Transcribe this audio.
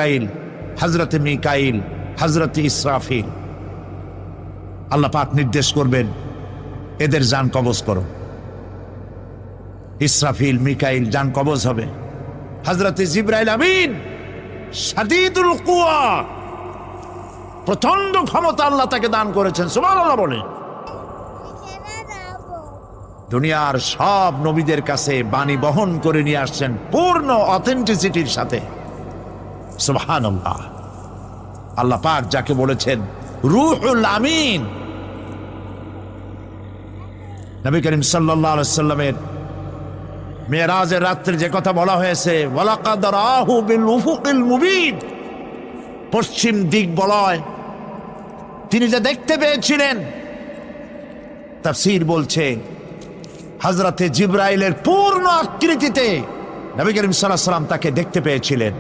জিব্রাইল, হযরতে মিকাইল, হযরতে ইসরাফিল। আল্লাহ পাক নির্দেশ করবেন, এদের জান কবজ করো। ইসরাফিল, মিকাইল জান কবজ হবে। হযরতে জিব্রাইল আমিন শাদীদুল কুওয়া, প্রচন্ড ক্ষমতা আল্লাহ তাকে দান করেছেন। সুবহানাল্লাহ বলে। দুনিয়ার সব নবীদের কাছে বাণী বহন করে নিয়ে আসছেন পূর্ণ অথেন্টিসিটির সাথে। সুবহানাল্লাহ। আল্লাহ পাক যাকে বলেছেন রূহুল আমিন, নবী করিম সাল্লাল্লাহু আলাইহি ওয়াসাল্লামের মেরাজের রাত্রে যে কথা বলা হয়েছে, ওয়ালাকাদ রাহু বিল উফুকিল মুবিন, পশ্চিম দিক বলয় তিনি যে দেখতে পেয়েছিলেন, তাফসীর বলছে হযরতে জিব্রাইলের পূর্ণ আকৃতিতে নবী করিম সাল্লাল্লাহু আলাইহি ওয়াসাল্লাম তাকে দেখতে পেয়েছিলেন।